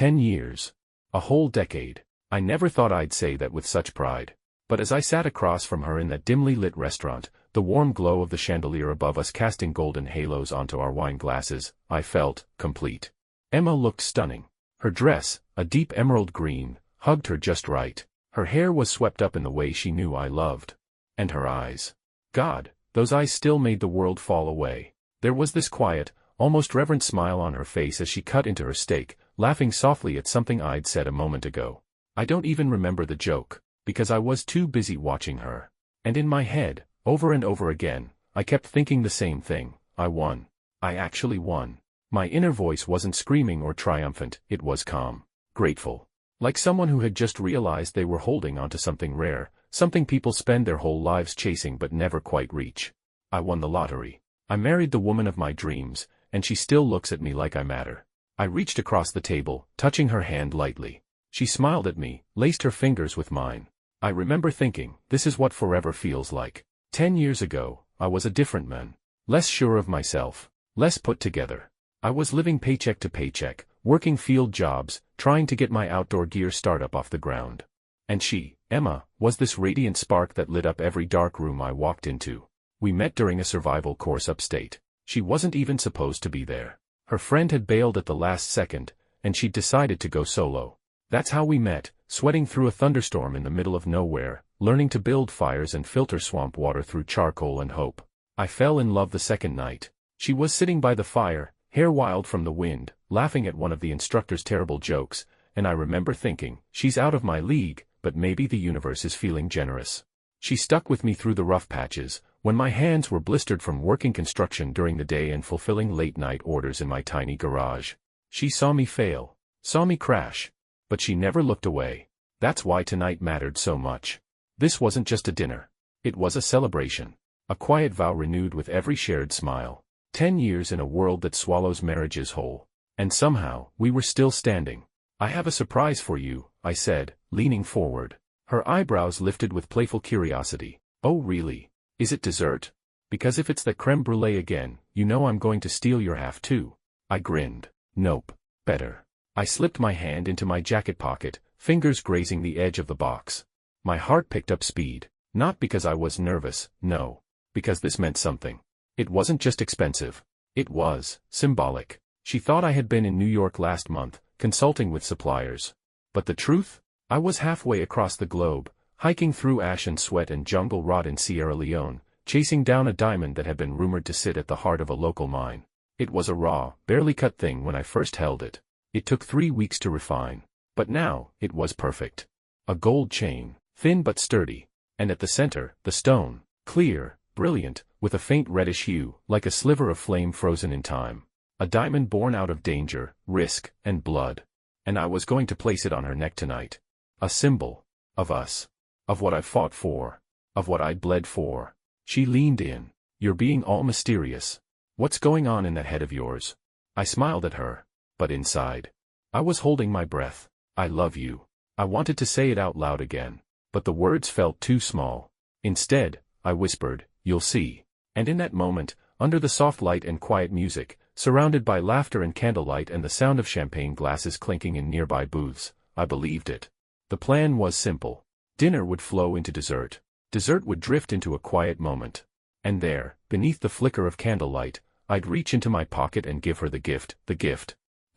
10 years. A whole decade. I never thought I'd say that with such pride. But as I sat across from her in that dimly lit restaurant, the warm glow of the chandelier above us casting golden halos onto our wine glasses, I felt complete. Emma looked stunning. Her dress, a deep emerald green, hugged her just right. Her hair was swept up in the way she knew I loved. And her eyes. God, those eyes still made the world fall away. There was this quiet, almost reverent smile on her face as she cut into her steak, laughing softly at something I'd said a moment ago. I don't even remember the joke, because I was too busy watching her. And in my head, over and over again, I kept thinking the same thing. I won. I actually won. My inner voice wasn't screaming or triumphant, it was calm, grateful. Like someone who had just realized they were holding onto something rare, something people spend their whole lives chasing but never quite reach. I won the lottery. I married the woman of my dreams, and she still looks at me like I matter. I reached across the table, touching her hand lightly. She smiled at me, laced her fingers with mine. I remember thinking, this is what forever feels like. 10 years ago, I was a different man. Less sure of myself. Less put together. I was living paycheck to paycheck, working field jobs, trying to get my outdoor gear startup off the ground. And she, Emma, was this radiant spark that lit up every dark room I walked into. We met during a survival course upstate. She wasn't even supposed to be there. Her friend had bailed at the last second, and she'd decided to go solo. That's how we met, sweating through a thunderstorm in the middle of nowhere, learning to build fires and filter swamp water through charcoal and hope. I fell in love the second night. She was sitting by the fire, hair wild from the wind, laughing at one of the instructor's terrible jokes, and I remember thinking, she's out of my league, but maybe the universe is feeling generous. She stuck with me through the rough patches, when my hands were blistered from working construction during the day and fulfilling late-night orders in my tiny garage. She saw me fail, saw me crash. But she never looked away. That's why tonight mattered so much. This wasn't just a dinner. It was a celebration. A quiet vow renewed with every shared smile. 10 years in a world that swallows marriages whole. And somehow, we were still standing. I have a surprise for you, I said, leaning forward. Her eyebrows lifted with playful curiosity. Oh really? Is it dessert? Because if it's that creme brulee again, you know I'm going to steal your half too. I grinned. Nope. Better. I slipped my hand into my jacket pocket, fingers grazing the edge of the box. My heart picked up speed, not because I was nervous, no, because this meant something. It wasn't just expensive. It was symbolic. She thought I had been in New York last month, consulting with suppliers. But the truth? I was halfway across the globe, hiking through ash and sweat and jungle rot in Sierra Leone, chasing down a diamond that had been rumored to sit at the heart of a local mine. It was a raw, barely cut thing when I first held it. It took 3 weeks to refine. But now, it was perfect. A gold chain, thin but sturdy. And at the center, the stone, clear, brilliant, with a faint reddish hue, like a sliver of flame frozen in time. A diamond born out of danger, risk, and blood. And I was going to place it on her neck tonight. A symbol. Of us. Of what I fought for. Of what I bled for. She leaned in. You're being all mysterious. What's going on in that head of yours? I smiled at her. But inside, I was holding my breath. I love you. I wanted to say it out loud again, but the words felt too small. Instead, I whispered, you'll see. And in that moment, under the soft light and quiet music, surrounded by laughter and candlelight and the sound of champagne glasses clinking in nearby booths, I believed it. The plan was simple. Dinner would flow into dessert. Dessert would drift into a quiet moment. And there, beneath the flicker of candlelight, I'd reach into my pocket and give her the gift.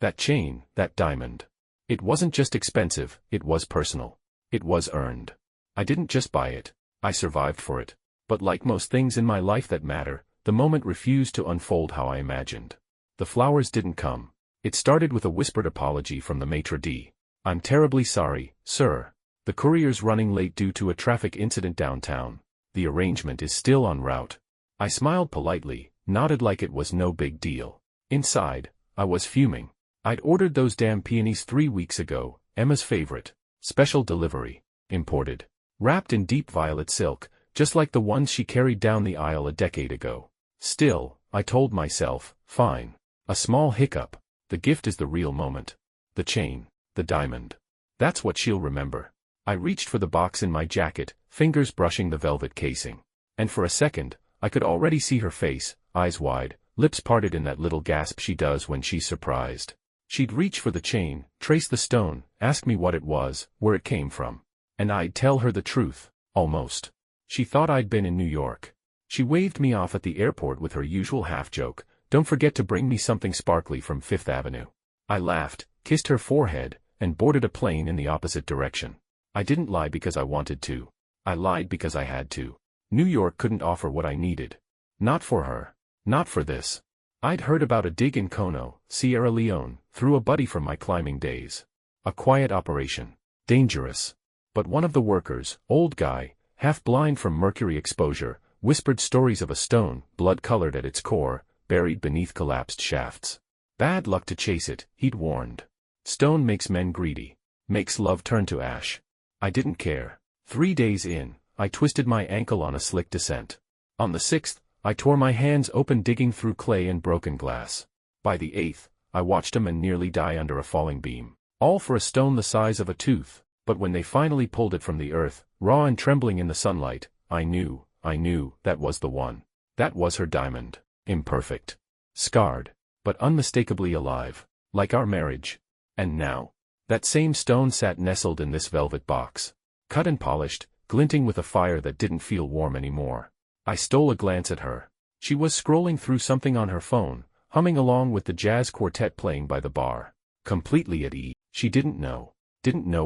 That chain, that diamond. It wasn't just expensive, it was personal. It was earned. I didn't just buy it, I survived for it. But like most things in my life that matter, the moment refused to unfold how I imagined. The flowers didn't come. It started with a whispered apology from the maitre d'. I'm terribly sorry, sir. The courier's running late due to a traffic incident downtown. The arrangement is still en route. I smiled politely, nodded like it was no big deal. Inside, I was fuming. I'd ordered those damn peonies 3 weeks ago, Emma's favorite. Special delivery. Imported. Wrapped in deep violet silk, just like the ones she carried down the aisle a decade ago. Still, I told myself, fine. A small hiccup. The gift is the real moment. The chain. The diamond. That's what she'll remember. I reached for the box in my jacket, fingers brushing the velvet casing. And for a second, I could already see her face, eyes wide, lips parted in that little gasp she does when she's surprised. She'd reach for the chain, trace the stone, ask me what it was, where it came from. And I'd tell her the truth, almost. She thought I'd been in New York. She waved me off at the airport with her usual half-joke, "Don't forget to bring me something sparkly from Fifth Avenue." I laughed, kissed her forehead, and boarded a plane in the opposite direction. I didn't lie because I wanted to. I lied because I had to. New York couldn't offer what I needed. Not for her. Not for this. I'd heard about a dig in Kono, Sierra Leone, through a buddy from my climbing days. A quiet operation. Dangerous. But one of the workers, old guy, half-blind from mercury exposure, whispered stories of a stone, blood-colored at its core, buried beneath collapsed shafts. Bad luck to chase it, he'd warned. Stone makes men greedy. Makes love turn to ash. I didn't care. 3 days in, I twisted my ankle on a slick descent. On the 6th, I tore my hands open digging through clay and broken glass. By the 8th, I watched a man nearly die under a falling beam. All for a stone the size of a tooth, but when they finally pulled it from the earth, raw and trembling in the sunlight, I knew, that was the one. That was her diamond. Imperfect. Scarred. But unmistakably alive. Like our marriage. And now, that same stone sat nestled in this velvet box. Cut and polished, glinting with a fire that didn't feel warm anymore. I stole a glance at her. She was scrolling through something on her phone, humming along with the jazz quartet playing by the bar. Completely at ease. She didn't know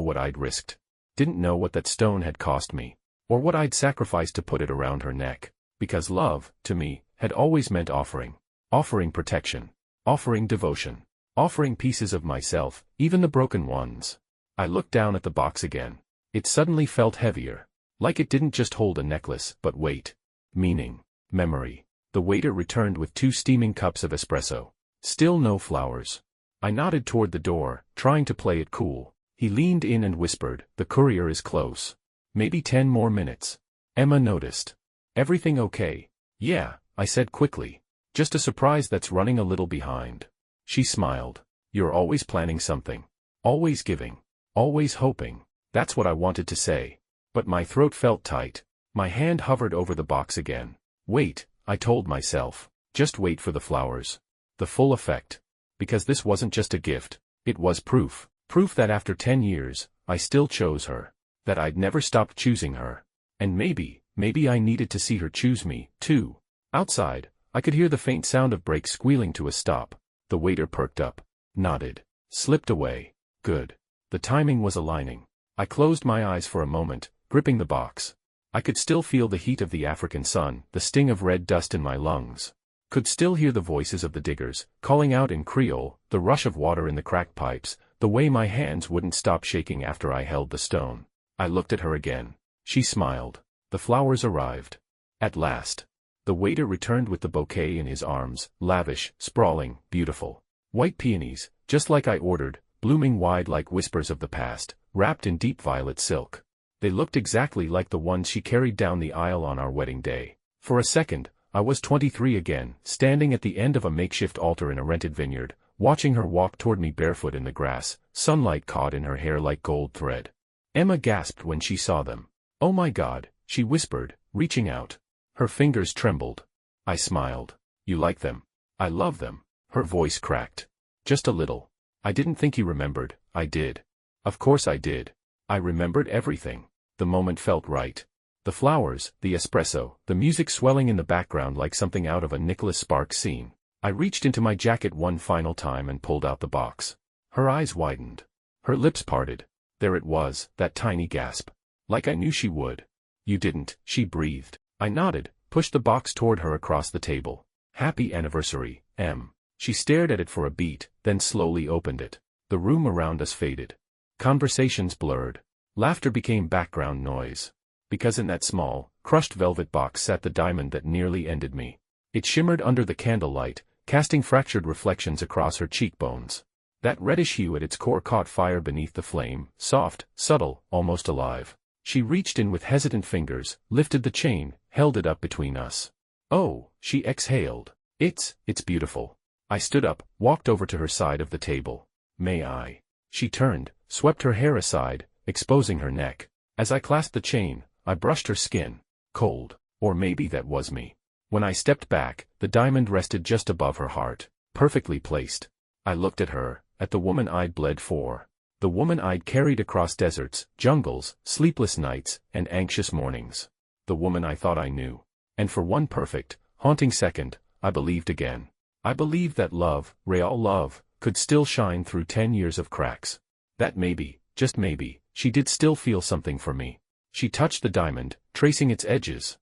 what I'd risked. Didn't know what that stone had cost me. Or what I'd sacrificed to put it around her neck. Because love, to me, had always meant offering. Offering protection. Offering devotion. Offering pieces of myself, even the broken ones. I looked down at the box again. It suddenly felt heavier. Like it didn't just hold a necklace, but weight. Meaning. Memory. The waiter returned with 2 steaming cups of espresso. Still no flowers. I nodded toward the door, trying to play it cool. He leaned in and whispered, "The courier is close. Maybe 10 more minutes." Emma noticed. "Everything okay?" "Yeah," I said quickly. "Just a surprise that's running a little behind." She smiled. "You're always planning something. Always giving. Always hoping." That's what I wanted to say. But my throat felt tight. My hand hovered over the box again. Wait, I told myself. Just wait for the flowers. The full effect. Because this wasn't just a gift. It was proof. Proof that after 10 years, I still chose her. That I'd never stopped choosing her. And maybe I needed to see her choose me, too. Outside, I could hear the faint sound of brakes squealing to a stop. The waiter perked up. Nodded. Slipped away. Good. The timing was aligning. I closed my eyes for a moment, gripping the box. I could still feel the heat of the African sun, the sting of red dust in my lungs. Could still hear the voices of the diggers, calling out in Creole, the rush of water in the cracked pipes, the way my hands wouldn't stop shaking after I held the stone. I looked at her again. She smiled. The flowers arrived. At last. The waiter returned with the bouquet in his arms, lavish, sprawling, beautiful. White peonies, just like I ordered, blooming wide like whispers of the past, wrapped in deep violet silk. They looked exactly like the ones she carried down the aisle on our wedding day. For a second, I was 23 again, standing at the end of a makeshift altar in a rented vineyard, watching her walk toward me barefoot in the grass, sunlight caught in her hair like gold thread. Emma gasped when she saw them. "Oh my God," she whispered, reaching out. Her fingers trembled. I smiled. "You like them?" "I love them." Her voice cracked. "Just a little." I didn't think he remembered. I did. Of course I did. I remembered everything. The moment felt right. The flowers, the espresso, the music swelling in the background like something out of a Nicholas Sparks scene. I reached into my jacket one final time and pulled out the box. Her eyes widened. Her lips parted. There it was, that tiny gasp. Like I knew she would. "You didn't," she breathed. I nodded, pushed the box toward her across the table. "Happy anniversary, Em." She stared at it for a beat, then slowly opened it. The room around us faded. Conversations blurred. Laughter became background noise. Because in that small, crushed velvet box sat the diamond that nearly ended me. It shimmered under the candlelight, casting fractured reflections across her cheekbones. That reddish hue at its core caught fire beneath the flame, soft, subtle, almost alive. She reached in with hesitant fingers, lifted the chain, held it up between us. "Oh," she exhaled. It's beautiful." I stood up, walked over to her side of the table. "May I?" She turned, swept her hair aside, exposing her neck. As I clasped the chain, I brushed her skin. Cold. Or maybe that was me. When I stepped back, the diamond rested just above her heart. Perfectly placed. I looked at her, at the woman I'd bled for. The woman I'd carried across deserts, jungles, sleepless nights, and anxious mornings. The woman I thought I knew. And for one perfect, haunting second, I believed again. I believed that love, real love, could still shine through 10 years of cracks. That maybe, just maybe, she did still feel something for me. She touched the diamond, tracing its edges.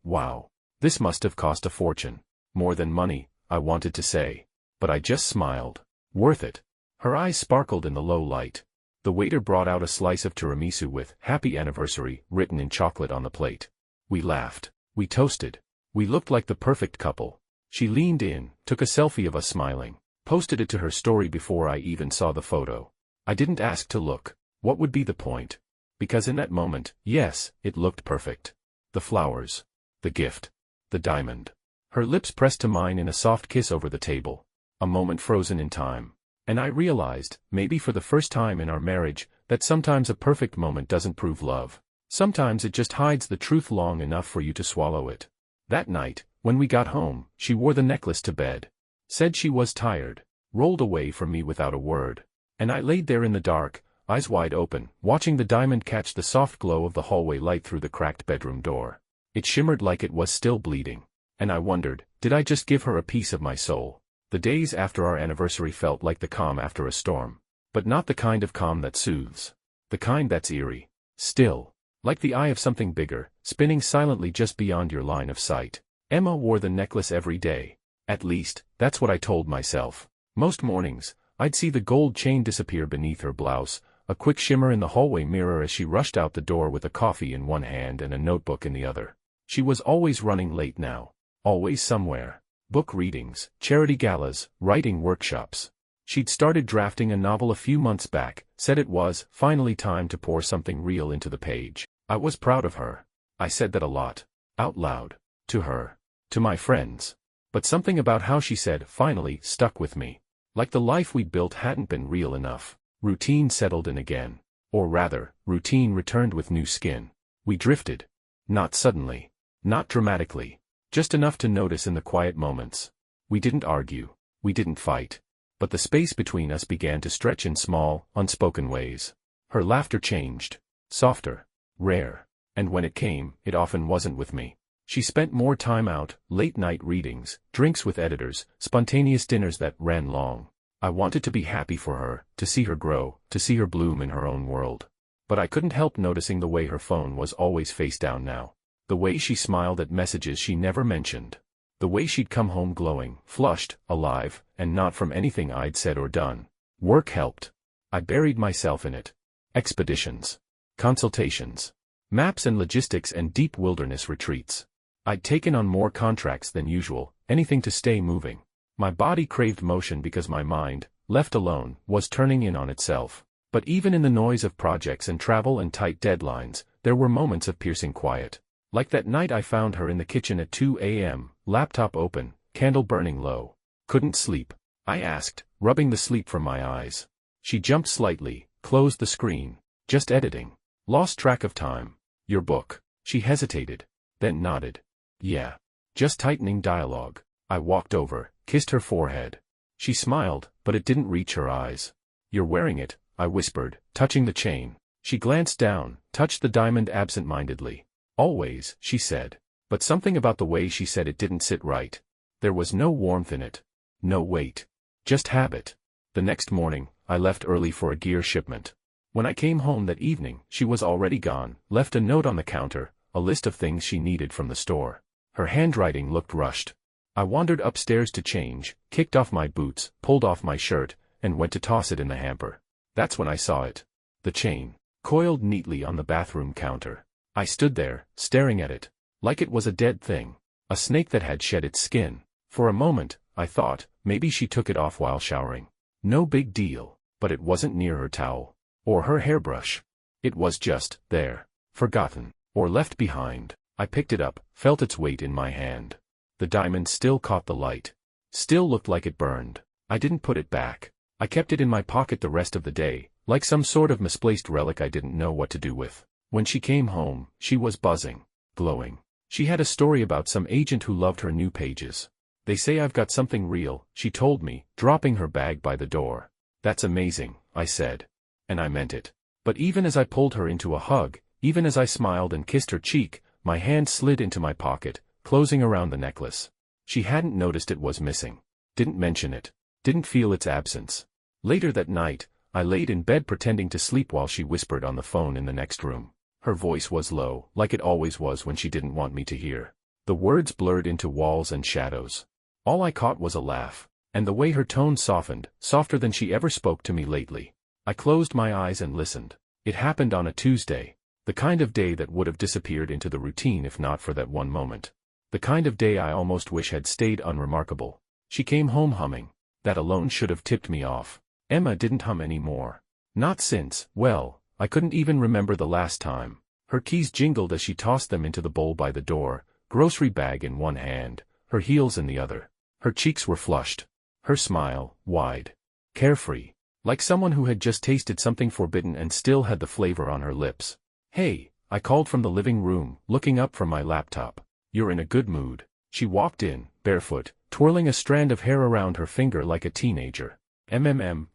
Wow. This must have cost a fortune. More than money, I wanted to say. But I just smiled. Worth it. Her eyes sparkled in the low light. The waiter brought out a slice of tiramisu with "Happy Anniversary" written in chocolate on the plate. We laughed. We toasted. We looked like the perfect couple. She leaned in, took a selfie of us smiling, posted it to her story before I even saw the photo. I didn't ask to look. What would be the point? Because in that moment, yes, it looked perfect. The flowers. The gift. The diamond. Her lips pressed to mine in a soft kiss over the table. A moment frozen in time. And I realized, maybe for the first time in our marriage, that sometimes a perfect moment doesn't prove love. Sometimes it just hides the truth long enough for you to swallow it. That night, when we got home, she wore the necklace to bed. Said she was tired. Rolled away from me without a word. And I laid there in the dark, eyes wide open, watching the diamond catch the soft glow of the hallway light through the cracked bedroom door. It shimmered like it was still bleeding. And I wondered, did I just give her a piece of my soul? The days after our anniversary felt like the calm after a storm. But not the kind of calm that soothes. The kind that's eerie. Still. Like the eye of something bigger, spinning silently just beyond your line of sight. Emma wore the necklace every day. At least, that's what I told myself. Most mornings, I'd see the gold chain disappear beneath her blouse, a quick shimmer in the hallway mirror as she rushed out the door with a coffee in one hand and a notebook in the other. She was always running late now. Always somewhere. Book readings, charity galas, writing workshops. She'd started drafting a novel a few months back, said it was finally time to pour something real into the page. I was proud of her. I said that a lot. Out loud. To her. To my friends. But something about how she said finally stuck with me. Like the life we'd built hadn't been real enough. Routine settled in again. Or rather, routine returned with new skin. We drifted. Not suddenly. Not dramatically. Just enough to notice in the quiet moments. We didn't argue. We didn't fight. But the space between us began to stretch in small, unspoken ways. Her laughter changed. Softer. Rare. And when it came, it often wasn't with me. She spent more time out, late-night readings, drinks with editors, spontaneous dinners that ran long. I wanted to be happy for her, to see her grow, to see her bloom in her own world. But I couldn't help noticing the way her phone was always face down now. The way she smiled at messages she never mentioned. The way she'd come home glowing, flushed, alive, and not from anything I'd said or done. Work helped. I buried myself in it. Expeditions. Consultations. Maps and logistics and deep wilderness retreats. I'd taken on more contracts than usual, anything to stay moving. My body craved motion because my mind, left alone, was turning in on itself. But even in the noise of projects and travel and tight deadlines, there were moments of piercing quiet. Like that night I found her in the kitchen at 2 a.m., laptop open, candle burning low. Couldn't sleep. I asked, rubbing the sleep from my eyes. She jumped slightly, closed the screen. Just editing. Lost track of time. Your book. She hesitated. Then nodded. Yeah. Just tightening dialogue. I walked over, kissed her forehead. She smiled, but it didn't reach her eyes. You're wearing it, I whispered, touching the chain. She glanced down, touched the diamond absent-mindedly. Always, she said. But something about the way she said it didn't sit right. There was no warmth in it. No weight. Just habit. The next morning, I left early for a gear shipment. When I came home that evening, she was already gone, left a note on the counter, a list of things she needed from the store. Her handwriting looked rushed. I wandered upstairs to change, kicked off my boots, pulled off my shirt, and went to toss it in the hamper. That's when I saw it. The chain. Coiled neatly on the bathroom counter. I stood there, staring at it. Like it was a dead thing. A snake that had shed its skin. For a moment, I thought, maybe she took it off while showering. No big deal. But it wasn't near her towel. Or her hairbrush. It was just there. Forgotten. Or left behind. I picked it up, felt its weight in my hand. The diamond still caught the light. Still looked like it burned. I didn't put it back. I kept it in my pocket the rest of the day, like some sort of misplaced relic I didn't know what to do with. When she came home, she was buzzing. Glowing. She had a story about some agent who loved her new pages. They say I've got something real, she told me, dropping her bag by the door. That's amazing, I said. And I meant it. But even as I pulled her into a hug, even as I smiled and kissed her cheek, my hand slid into my pocket, closing around the necklace. She hadn't noticed it was missing. Didn't mention it. Didn't feel its absence. Later that night, I laid in bed pretending to sleep while she whispered on the phone in the next room. Her voice was low, like it always was when she didn't want me to hear. The words blurred into walls and shadows. All I caught was a laugh, and the way her tone softened, softer than she ever spoke to me lately. I closed my eyes and listened. It happened on a Tuesday. The kind of day that would have disappeared into the routine if not for that one moment. The kind of day I almost wish had stayed unremarkable. She came home humming. That alone should have tipped me off. Emma didn't hum anymore. Not since, well, I couldn't even remember the last time. Her keys jingled as she tossed them into the bowl by the door, grocery bag in one hand, her heels in the other. Her cheeks were flushed. Her smile, wide. Carefree. Like someone who had just tasted something forbidden and still had the flavor on her lips. "Hey," I called from the living room, looking up from my laptop. "You're in a good mood." She walked in, barefoot, twirling a strand of hair around her finger like a teenager.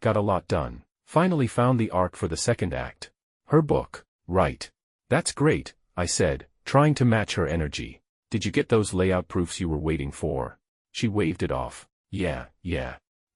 Got a lot done. Finally found the arc for the second act. Her book, right. That's great, I said, trying to match her energy. Did you get those layout proofs you were waiting for? She waved it off. Yeah.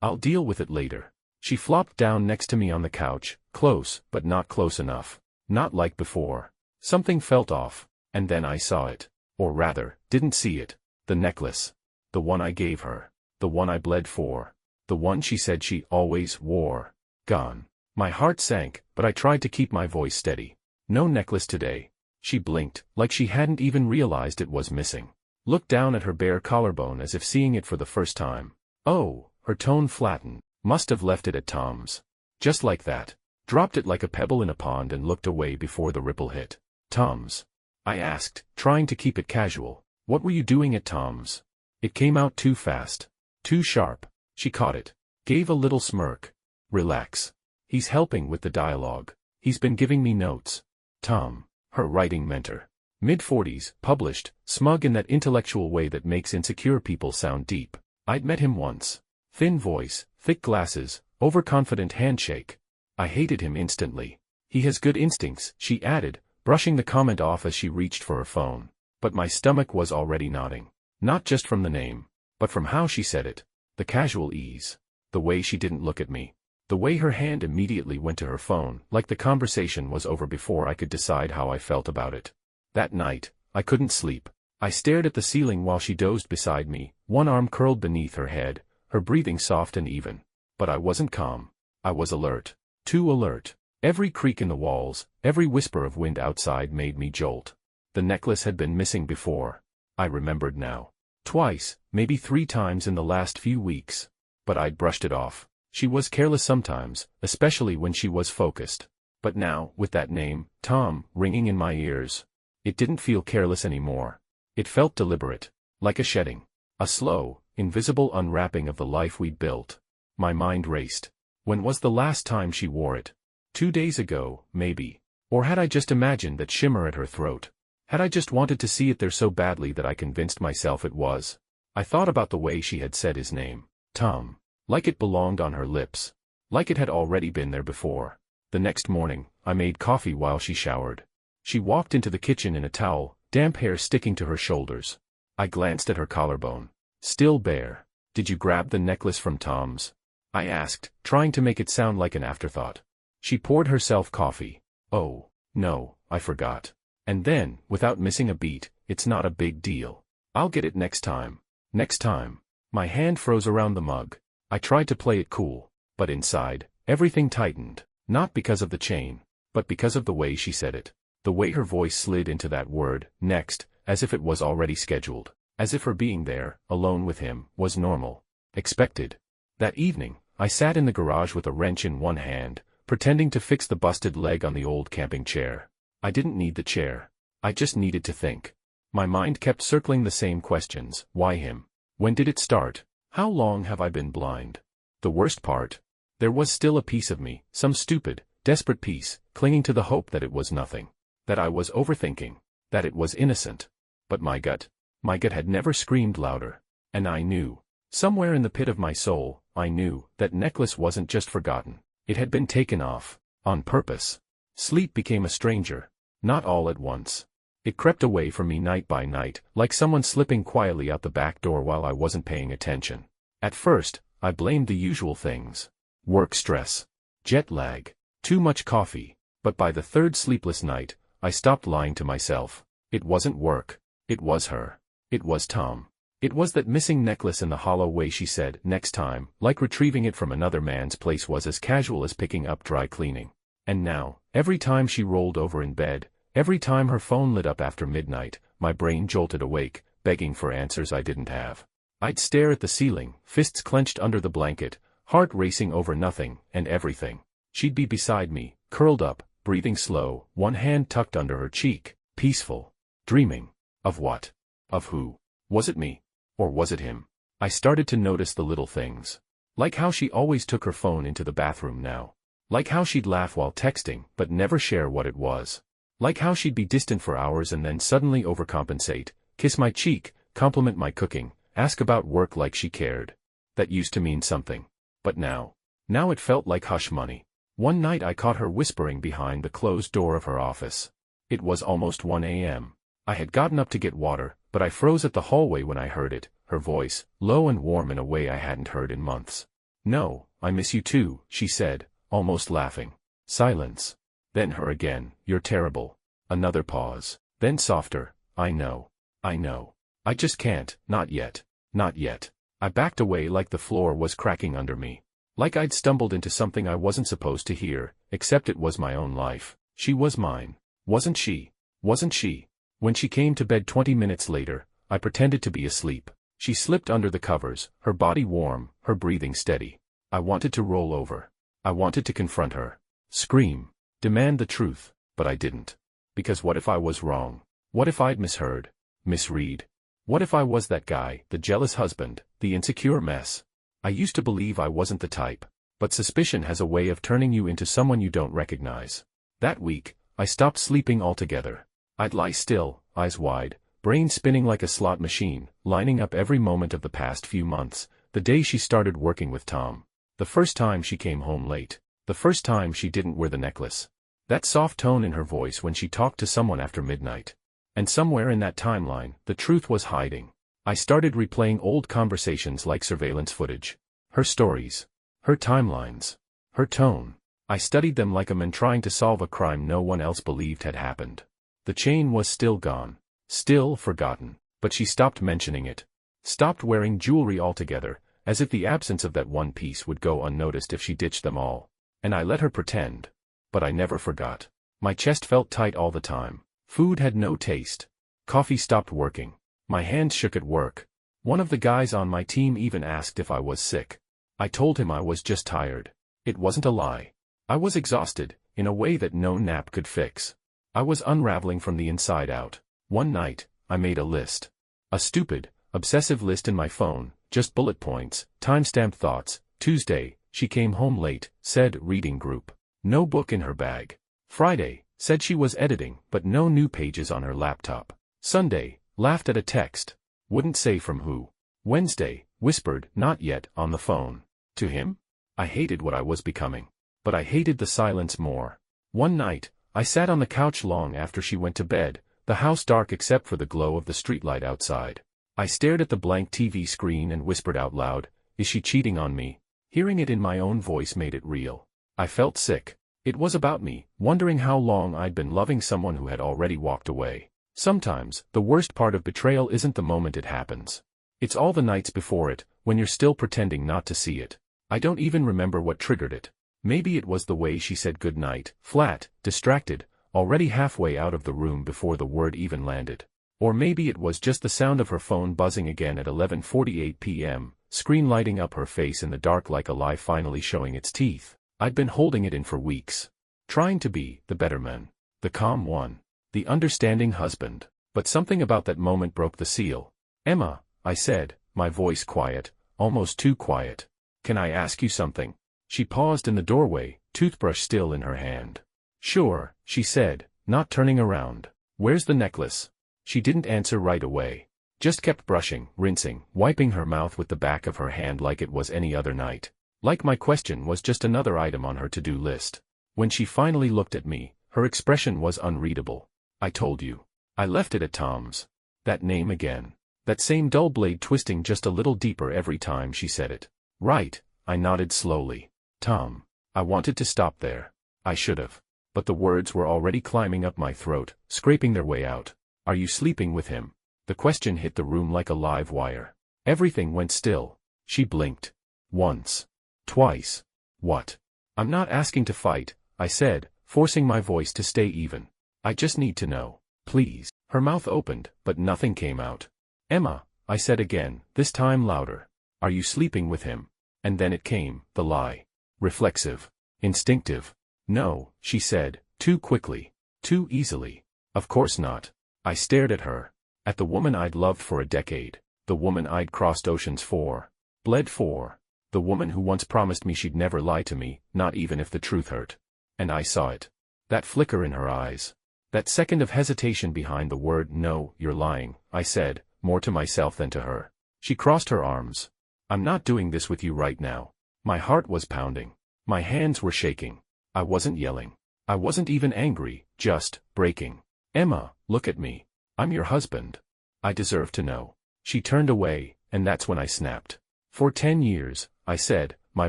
I'll deal with it later. She flopped down next to me on the couch, close, but not close enough. Not like before. Something felt off, and then I saw it. Or rather, didn't see it. The necklace. The one I gave her. The one I bled for. The one she said she always wore. Gone. My heart sank, but I tried to keep my voice steady. No necklace today. She blinked, like she hadn't even realized it was missing. Looked down at her bare collarbone as if seeing it for the first time. Oh, her tone flattened. Must have left it at Tom's. Just like that. Dropped it like a pebble in a pond and looked away before the ripple hit. Tom's? I asked, trying to keep it casual. What were you doing at Tom's? It came out too fast. Too sharp. She caught it. Gave a little smirk. Relax. He's helping with the dialogue. He's been giving me notes. Tom, her writing mentor. Mid-40s, published, smug in that intellectual way that makes insecure people sound deep. I'd met him once. Thin voice, thick glasses, overconfident handshake. I hated him instantly. He has good instincts, she added, brushing the comment off as she reached for her phone. But my stomach was already nodding. Not just from the name, but from how she said it. The casual ease. The way she didn't look at me. The way her hand immediately went to her phone, like the conversation was over before I could decide how I felt about it. That night, I couldn't sleep. I stared at the ceiling while she dozed beside me, one arm curled beneath her head, her breathing soft and even. But I wasn't calm. I was alert. Too alert. Every creak in the walls, every whisper of wind outside made me jolt. The necklace had been missing before. I remembered now. Twice, maybe 3 times in the last few weeks. But I'd brushed it off. She was careless sometimes, especially when she was focused. But now, with that name, Tom, ringing in my ears, it didn't feel careless anymore. It felt deliberate. Like a shedding. A slow, invisible unwrapping of the life we'd built. My mind raced. When was the last time she wore it? 2 days ago, maybe. Or had I just imagined that shimmer at her throat? Had I just wanted to see it there so badly that I convinced myself it was? I thought about the way she had said his name. Tom. Like it belonged on her lips. Like it had already been there before. The next morning, I made coffee while she showered. She walked into the kitchen in a towel, damp hair sticking to her shoulders. I glanced at her collarbone. Still bare. Did you grab the necklace from Tom's? I asked, trying to make it sound like an afterthought. She poured herself coffee. Oh, no, I forgot. And then, without missing a beat, it's not a big deal. I'll get it next time. Next time. My hand froze around the mug. I tried to play it cool, but inside, everything tightened. Not because of the chain, but because of the way she said it. The way her voice slid into that word, next, as if it was already scheduled. As if her being there, alone with him, was normal. Expected. That evening, I sat in the garage with a wrench in one hand, pretending to fix the busted leg on the old camping chair. I didn't need the chair. I just needed to think. My mind kept circling the same questions. Why him? When did it start? How long have I been blind? The worst part? There was still a piece of me, some stupid, desperate piece, clinging to the hope that it was nothing. That I was overthinking. That it was innocent. But my gut had never screamed louder. And I knew. Somewhere in the pit of my soul, I knew, that necklace wasn't just forgotten. It had been taken off. On purpose. Sleep became a stranger. Not all at once. It crept away from me night by night, like someone slipping quietly out the back door while I wasn't paying attention. At first, I blamed the usual things. Work stress. Jet lag. Too much coffee. But by the third sleepless night, I stopped lying to myself. It wasn't work. It was her. It was Tom. It was that missing necklace in the hollow way she said next time, like retrieving it from another man's place was as casual as picking up dry cleaning. And now, every time she rolled over in bed, every time her phone lit up after midnight, my brain jolted awake, begging for answers I didn't have. I'd stare at the ceiling, fists clenched under the blanket, heart racing over nothing and everything. She'd be beside me, curled up, breathing slow, one hand tucked under her cheek, peaceful, dreaming. Of what? Of who? Was it me? Or was it him? I started to notice the little things. Like how she always took her phone into the bathroom now. Like how she'd laugh while texting, but never share what it was. Like how she'd be distant for hours and then suddenly overcompensate, kiss my cheek, compliment my cooking, ask about work like she cared. That used to mean something. But now it felt like hush money. One night I caught her whispering behind the closed door of her office. It was almost 1 a.m. I had gotten up to get water, but I froze at the hallway when I heard it, her voice, low and warm in a way I hadn't heard in months. "No, I miss you too," she said, almost laughing. Silence. Then her again, "You're terrible." Another pause. Then softer, I know. I just can't, not yet. Not yet." I backed away like the floor was cracking under me. Like I'd stumbled into something I wasn't supposed to hear, except it was my own life. She was mine. Wasn't she? Wasn't she? When she came to bed 20 minutes later, I pretended to be asleep. She slipped under the covers, her body warm, her breathing steady. I wanted to roll over. I wanted to confront her. Scream. Demand the truth, but I didn't. Because what if I was wrong? What if I'd misheard? Misread? What if I was that guy, the jealous husband, the insecure mess? I used to believe I wasn't the type. But suspicion has a way of turning you into someone you don't recognize. That week, I stopped sleeping altogether. I'd lie still, eyes wide, brain spinning like a slot machine, lining up every moment of the past few months, the day she started working with Tom. The first time she came home late. The first time she didn't wear the necklace. That soft tone in her voice when she talked to someone after midnight. And somewhere in that timeline, the truth was hiding. I started replaying old conversations like surveillance footage. Her stories. Her timelines. Her tone. I studied them like a man trying to solve a crime no one else believed had happened. The chain was still gone. Still forgotten. But she stopped mentioning it. Stopped wearing jewelry altogether, as if the absence of that one piece would go unnoticed if she ditched them all. And I let her pretend. But I never forgot. My chest felt tight all the time. Food had no taste. Coffee stopped working. My hands shook at work. One of the guys on my team even asked if I was sick. I told him I was just tired. It wasn't a lie. I was exhausted, in a way that no nap could fix. I was unraveling from the inside out. One night, I made a list. A stupid, obsessive list in my phone, just bullet points, time-stamped thoughts. Tuesday, she came home late, said reading group. No book in her bag. Friday, said she was editing, but no new pages on her laptop. Sunday, laughed at a text. Wouldn't say from who. Wednesday, whispered, not yet, on the phone. To him? I hated what I was becoming. But I hated the silence more. One night, I sat on the couch long after she went to bed, the house dark except for the glow of the streetlight outside. I stared at the blank TV screen and whispered out loud, "Is she cheating on me?" Hearing it in my own voice made it real. I felt sick. It was about me, wondering how long I'd been loving someone who had already walked away. Sometimes, the worst part of betrayal isn't the moment it happens. It's all the nights before it, when you're still pretending not to see it. I don't even remember what triggered it. Maybe it was the way she said goodnight, flat, distracted, already halfway out of the room before the word even landed. Or maybe it was just the sound of her phone buzzing again at 11:48 p.m., screen lighting up her face in the dark like a lie finally showing its teeth. I'd been holding it in for weeks. Trying to be the better man. The calm one. The understanding husband. But something about that moment broke the seal. "Emma," I said, my voice quiet, almost too quiet. "Can I ask you something?" She paused in the doorway, toothbrush still in her hand. "Sure," she said, not turning around. "Where's the necklace?" She didn't answer right away. Just kept brushing, rinsing, wiping her mouth with the back of her hand like it was any other night. Like my question was just another item on her to-do list. When she finally looked at me, her expression was unreadable. I told you. I left it at Tom's. That name again. That same dull blade twisting just a little deeper every time she said it. Right, I nodded slowly. Tom. I wanted to stop there. I should have. But the words were already climbing up my throat, scraping their way out. Are you sleeping with him? The question hit the room like a live wire. Everything went still. She blinked. Once. Twice. What? I'm not asking to fight, I said, forcing my voice to stay even. I just need to know. Please. Her mouth opened, but nothing came out. Emma, I said again, this time louder. Are you sleeping with him? And then it came, the lie. Reflexive. Instinctive. No, she said, too quickly. Too easily. Of course not. I stared at her. At the woman I'd loved for a decade. The woman I'd crossed oceans for. Bled for. The woman who once promised me she'd never lie to me, not even if the truth hurt. And I saw it. That flicker in her eyes. That second of hesitation behind the word no, you're lying, I said, more to myself than to her. She crossed her arms. I'm not doing this with you right now. My heart was pounding. My hands were shaking. I wasn't yelling. I wasn't even angry, just breaking. Emma, look at me. I'm your husband. I deserve to know. She turned away, and that's when I snapped. For 10 years, I said, my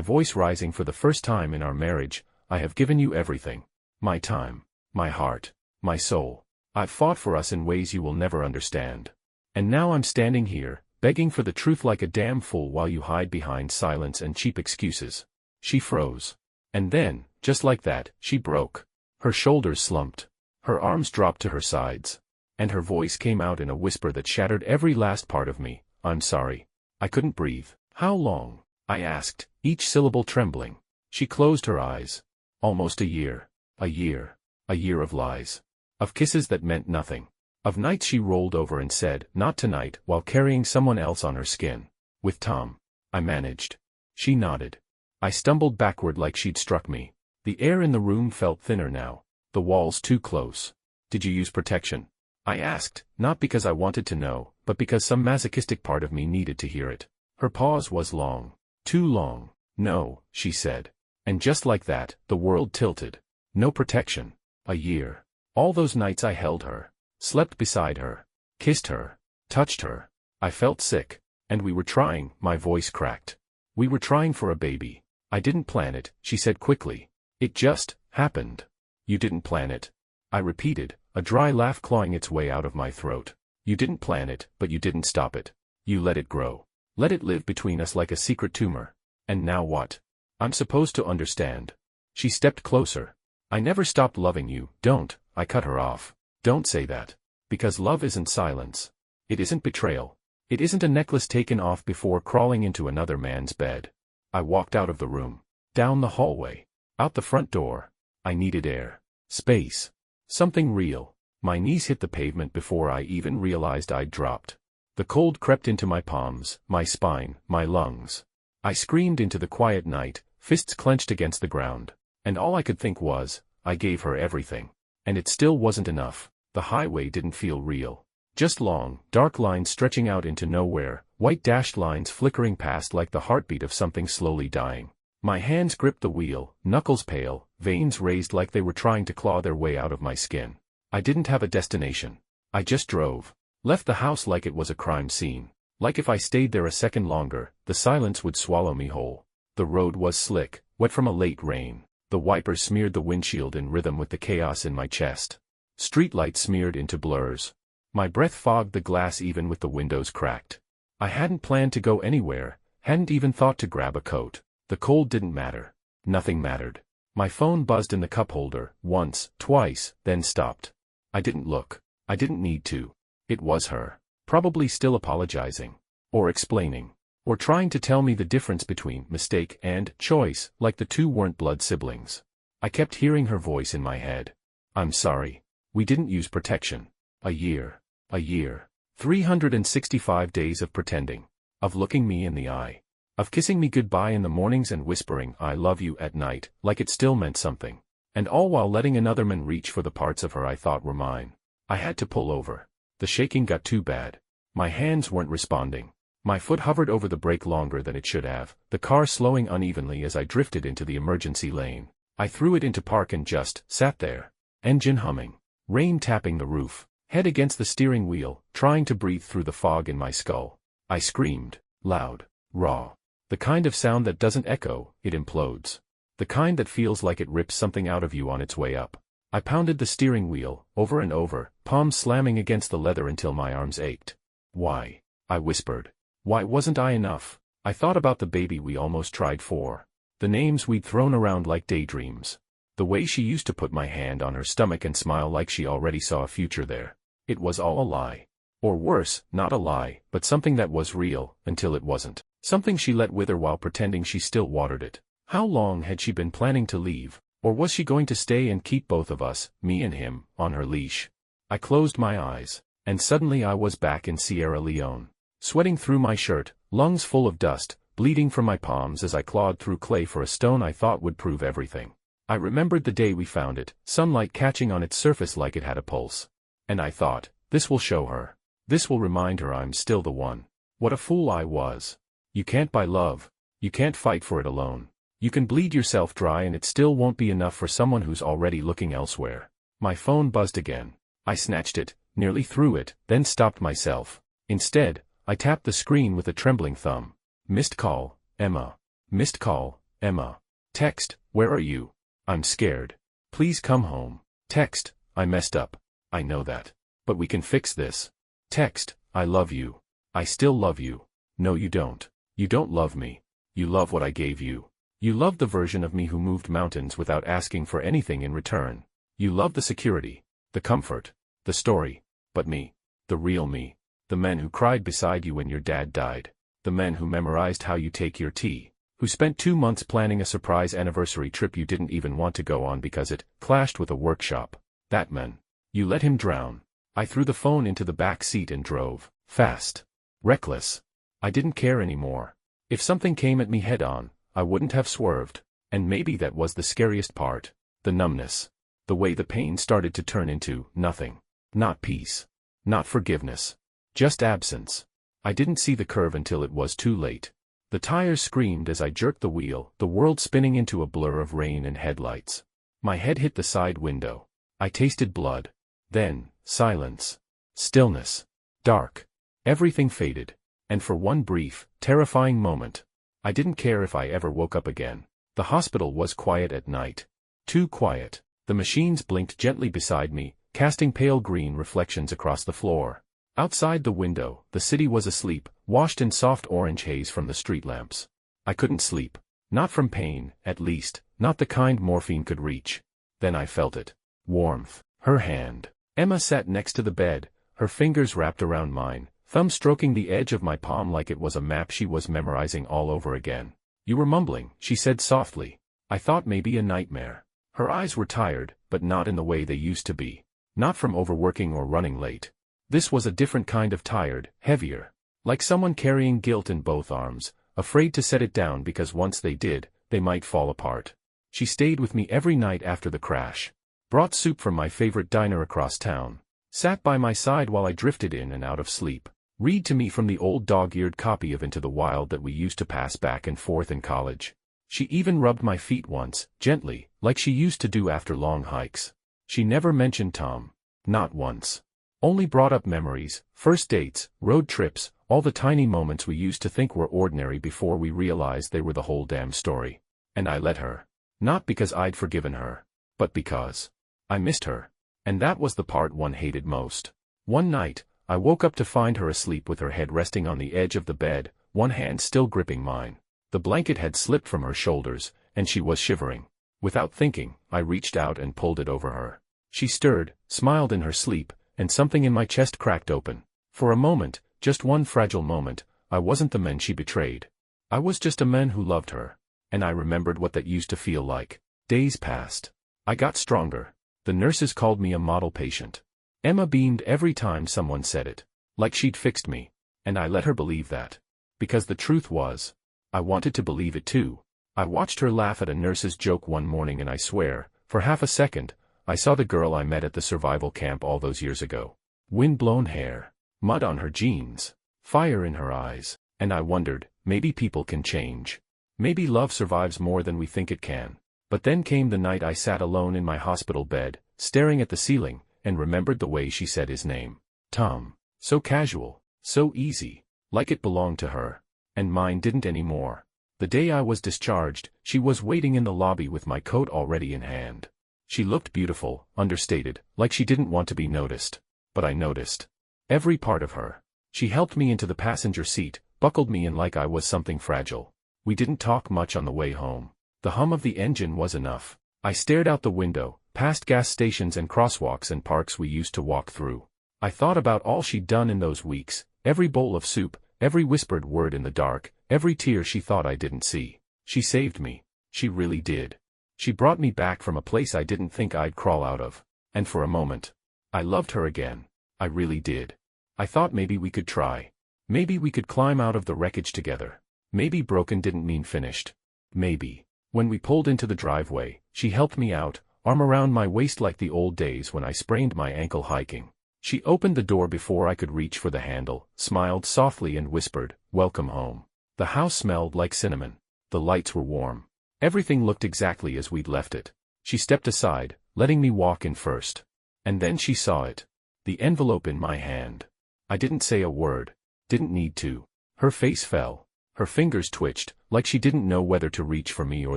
voice rising for the first time in our marriage, I have given you everything. My time. My heart. My soul. I've fought for us in ways you will never understand. And now I'm standing here, begging for the truth like a damn fool while you hide behind silence and cheap excuses. She froze. And then, just like that, she broke. Her shoulders slumped. Her arms dropped to her sides. And her voice came out in a whisper that shattered every last part of me. I'm sorry. I couldn't breathe. How long? I asked, each syllable trembling. She closed her eyes. Almost a year. A year. A year of lies. Of kisses that meant nothing. Of nights she rolled over and said, not tonight, while carrying someone else on her skin. With Tom. I managed. She nodded. I stumbled backward like she'd struck me. The air in the room felt thinner now. The walls too close. Did you use protection? I asked, not because I wanted to know, but because some masochistic part of me needed to hear it. Her pause was long. Too long. No, she said. And just like that, the world tilted. No protection. A year. All those nights I held her. Slept beside her. Kissed her. Touched her. I felt sick. And we were trying, my voice cracked. We were trying for a baby. I didn't plan it, she said quickly. It just happened. You didn't plan it. I repeated, a dry laugh clawing its way out of my throat. You didn't plan it, but you didn't stop it. You let it grow. Let it live between us like a secret tumor. And now what? I'm supposed to understand. She stepped closer. I never stopped loving you. Don't, I cut her off. Don't say that. Because love isn't silence. It isn't betrayal. It isn't a necklace taken off before crawling into another man's bed. I walked out of the room. Down the hallway. Out the front door. I needed air. Space. Something real. My knees hit the pavement before I even realized I'd dropped. The cold crept into my palms, my spine, my lungs. I screamed into the quiet night, fists clenched against the ground. And all I could think was, I gave her everything. And it still wasn't enough. The highway didn't feel real. Just long, dark lines stretching out into nowhere, white dashed lines flickering past like the heartbeat of something slowly dying. My hands gripped the wheel, knuckles pale, veins raised like they were trying to claw their way out of my skin. I didn't have a destination. I just drove. Left the house like it was a crime scene. Like if I stayed there a second longer, the silence would swallow me whole. The road was slick, wet from a late rain. The wipers smeared the windshield in rhythm with the chaos in my chest. Streetlights smeared into blurs. My breath fogged the glass even with the windows cracked. I hadn't planned to go anywhere, hadn't even thought to grab a coat. The cold didn't matter. Nothing mattered. My phone buzzed in the cup holder, once, twice, then stopped. I didn't look. I didn't need to. It was her. Probably still apologizing. Or explaining. Or trying to tell me the difference between mistake and choice, like the two weren't blood siblings. I kept hearing her voice in my head. I'm sorry. We didn't use protection. A year. A year. 365 days of pretending. Of looking me in the eye. Of kissing me goodbye in the mornings and whispering I love you at night, like it still meant something. And all while letting another man reach for the parts of her I thought were mine. I had to pull over. The shaking got too bad. My hands weren't responding. My foot hovered over the brake longer than it should have, the car slowing unevenly as I drifted into the emergency lane. I threw it into park and just sat there. Engine humming. Rain tapping the roof. Head against the steering wheel, trying to breathe through the fog in my skull. I screamed. Loud. Raw. The kind of sound that doesn't echo, it implodes. The kind that feels like it rips something out of you on its way up. I pounded the steering wheel, over and over, palms slamming against the leather until my arms ached. Why? I whispered. Why wasn't I enough? I thought about the baby we almost tried for. The names we'd thrown around like daydreams. The way she used to put my hand on her stomach and smile like she already saw a future there. It was all a lie. Or worse, not a lie, but something that was real, until it wasn't. Something she let wither while pretending she still watered it. How long had she been planning to leave? Or was she going to stay and keep both of us, me and him, on her leash? I closed my eyes, and suddenly I was back in Sierra Leone. Sweating through my shirt, lungs full of dust, bleeding from my palms as I clawed through clay for a stone I thought would prove everything. I remembered the day we found it, sunlight catching on its surface like it had a pulse. And I thought, this will show her. This will remind her I'm still the one. What a fool I was. You can't buy love. You can't fight for it alone. You can bleed yourself dry and it still won't be enough for someone who's already looking elsewhere. My phone buzzed again. I snatched it, nearly threw it, then stopped myself. Instead, I tapped the screen with a trembling thumb. Missed call, Emma. Missed call, Emma. Text, where are you? I'm scared. Please come home. Text, I messed up. I know that. But we can fix this. Text, I love you. I still love you. No you don't. You don't love me. You love what I gave you. You love the version of me who moved mountains without asking for anything in return. You love the security, the comfort, the story. But me. The real me. The men who cried beside you when your dad died. The men who memorized how you take your tea. Who spent 2 months planning a surprise anniversary trip you didn't even want to go on because it clashed with a workshop. That man. You let him drown. I threw the phone into the back seat and drove. Fast. Reckless. I didn't care anymore. If something came at me head on, I wouldn't have swerved. And maybe that was the scariest part. The numbness. The way the pain started to turn into nothing. Not peace. Not forgiveness. Just absence. I didn't see the curve until it was too late. The tires screamed as I jerked the wheel, the world spinning into a blur of rain and headlights. My head hit the side window. I tasted blood. Then, silence. Stillness. Dark. Everything faded. And for one brief, terrifying moment, I didn't care if I ever woke up again. The hospital was quiet at night. Too quiet. The machines blinked gently beside me, casting pale green reflections across the floor. Outside the window, the city was asleep, washed in soft orange haze from the street lamps. I couldn't sleep. Not from pain, at least, not the kind morphine could reach. Then I felt it. Warmth. Her hand. Emma sat next to the bed, her fingers wrapped around mine, thumb stroking the edge of my palm like it was a map she was memorizing all over again. You were mumbling, she said softly. I thought maybe a nightmare. Her eyes were tired, but not in the way they used to be. Not from overworking or running late. This was a different kind of tired, heavier. Like someone carrying guilt in both arms, afraid to set it down because once they did, they might fall apart. She stayed with me every night after the crash. Brought soup from my favorite diner across town. Sat by my side while I drifted in and out of sleep. Read to me from the old dog-eared copy of Into the Wild that we used to pass back and forth in college. She even rubbed my feet once, gently, like she used to do after long hikes. She never mentioned Tom. Not once. Only brought up memories, first dates, road trips, all the tiny moments we used to think were ordinary before we realized they were the whole damn story. And I let her. Not because I'd forgiven her, but because I missed her. And that was the part one hated most. One night, I woke up to find her asleep with her head resting on the edge of the bed, one hand still gripping mine. The blanket had slipped from her shoulders, and she was shivering. Without thinking, I reached out and pulled it over her. She stirred, smiled in her sleep, and something in my chest cracked open. For a moment, just one fragile moment, I wasn't the man she betrayed. I was just a man who loved her. And I remembered what that used to feel like. Days passed. I got stronger. The nurses called me a model patient. Emma beamed every time someone said it. Like she'd fixed me. And I let her believe that. Because the truth was, I wanted to believe it too. I watched her laugh at a nurse's joke one morning and I swear, for half a second, I saw the girl I met at the survival camp all those years ago. Wind-blown hair. mud on her jeans, fire in her eyes, and I wondered, maybe people can change. Maybe love survives more than we think it can. But then came the night I sat alone in my hospital bed, staring at the ceiling, and remembered the way she said his name. Tom. So casual, so easy, like it belonged to her. And mine didn't anymore. The day I was discharged, she was waiting in the lobby with my coat already in hand. She looked beautiful, understated, like she didn't want to be noticed. But I noticed. Every part of her. She helped me into the passenger seat, buckled me in like I was something fragile. We didn't talk much on the way home. The hum of the engine was enough. I stared out the window, past gas stations and crosswalks and parks we used to walk through. I thought about all she'd done in those weeks, every bowl of soup, every whispered word in the dark, every tear she thought I didn't see. She saved me. She really did. She brought me back from a place I didn't think I'd crawl out of. And for a moment, I loved her again. I really did. I thought maybe we could try. Maybe we could climb out of the wreckage together. Maybe broken didn't mean finished. Maybe. When we pulled into the driveway, she helped me out, arm around my waist like the old days when I sprained my ankle hiking. She opened the door before I could reach for the handle, smiled softly and whispered, "Welcome home." The house smelled like cinnamon. The lights were warm. Everything looked exactly as we'd left it. She stepped aside, letting me walk in first. And then she saw it. The envelope in my hand. I didn't say a word. Didn't need to. Her face fell. Her fingers twitched, like she didn't know whether to reach for me or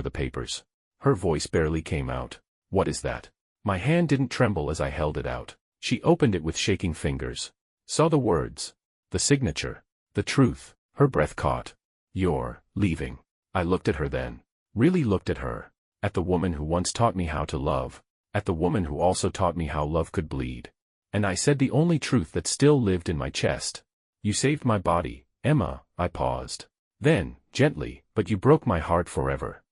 the papers. Her voice barely came out. "What is that?" My hand didn't tremble as I held it out. She opened it with shaking fingers. Saw the words. The signature. The truth. Her breath caught. "You're leaving." I looked at her then. Really looked at her. At the woman who once taught me how to love. At the woman who also taught me how love could bleed. And I said the only truth that still lived in my chest. "You saved my body, Emma." I paused. Then, gently, "But you broke my heart forever."